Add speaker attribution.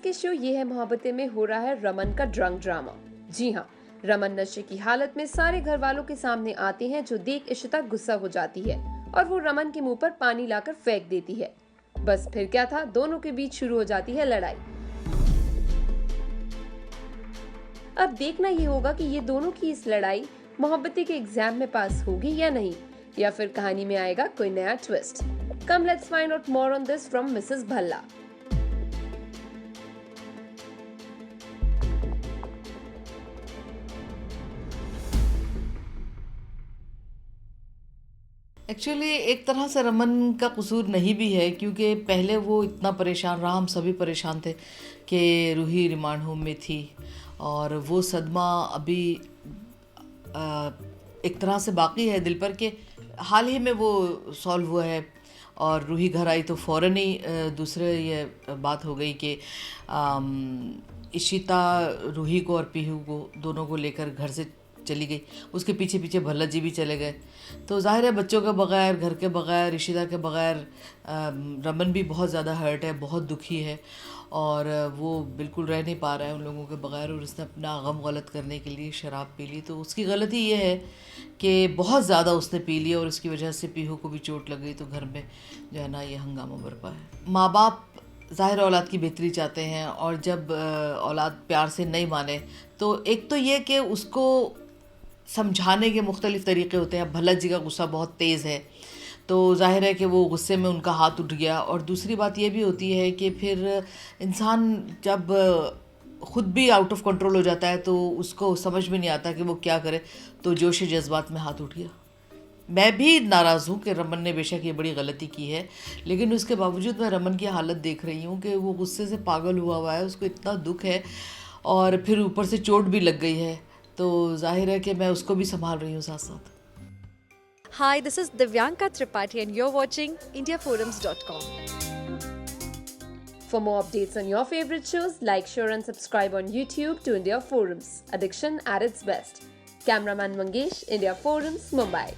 Speaker 1: के शो ये है मोहब्बतें में हो रहा है रमन का ड्रंक ड्रामा। जी हाँ, रमन नशे की हालत में सारे घर वालों के सामने आते हैं, जो देख इशिता गुस्सा हो जाती है और वो रमन के मुंह पर पानी लाकर फेंक देती है। बस फिर क्या था, दोनों के बीच शुरू हो जाती है लड़ाई। अब देखना ये होगा कि ये दोनों की इस लड़ाई मोहब्बतें के एग्जाम में पास होगी या नहीं, या फिर कहानी में आएगा कोई नया twist. Come let's find out more on this from Mrs Bhalla.
Speaker 2: Actually एक तरह से रमन का कसूर नहीं भी है, क्योंकि पहले वो इतना परेशान रहा, हम सभी परेशान थे कि रूही रिमांड होम में थी और वो सदमा अभी एक तरह से बाकी है दिल पर कि हाल ही में वो सॉल्व हुआ है। और रूही घर आई तो फ़ौरन ही दूसरे ये बात हो गई कि इशिता रूही को और पीहू को दोनों को लेकर घर से चली गई। उसके पीछे पीछे भल्ला जी भी चले गए। तो जाहिर है बच्चों के बगैर, घर के बगैर, इशिता के बगैर रमन भी बहुत ज़्यादा हर्ट है, बहुत दुखी है और वो बिल्कुल रह नहीं पा रहा है उन लोगों के बगैर। और उसने अपना गम गलत करने के लिए शराब पी ली। तो उसकी गलती ये है कि बहुत ज़्यादा उसने पी लिया और उसकी वजह से पीहू को भी चोट लग गई। तो घर में जो है ना ये हंगामा बरपा है। माँ बाप ज़ाहिर औलाद की बेहतरी चाहते हैं और जब औलाद प्यार से नहीं माने तो एक तो ये कि उसको समझाने के मुख्तलिफ़ तरीक़े होते हैं। भल्ला जी का गुस्सा बहुत तेज़ है तो जाहिर है कि वो गुस्से में उनका हाथ उठ गया। और दूसरी बात ये भी होती है कि फिर इंसान जब ख़ुद भी आउट ऑफ कंट्रोल हो जाता है तो उसको समझ में नहीं आता कि वो क्या करे, तो जोश जज्बात में हाथ उठ गया। मैं भी नाराज़ हूँ कि रमन ने बेशक ये बड़ी गलती की है, लेकिन उसके बावजूद मैं रमन की हालत देख रही हूँ कि वो गुस्से से पागल हुआ है, उसको इतना दुख है और फिर ऊपर से चोट भी लग गई है। तो जाहिर है कि मैं उसको भी संभाल रही हूँ साथ साथ।
Speaker 3: Hi, this is Divyanka Tripathi and you're watching indiaforums.com.
Speaker 1: For more updates on your favorite shows, like, share and subscribe on YouTube to India Forums. Addiction at its best. Cameraman Mangesh, India Forums, Mumbai.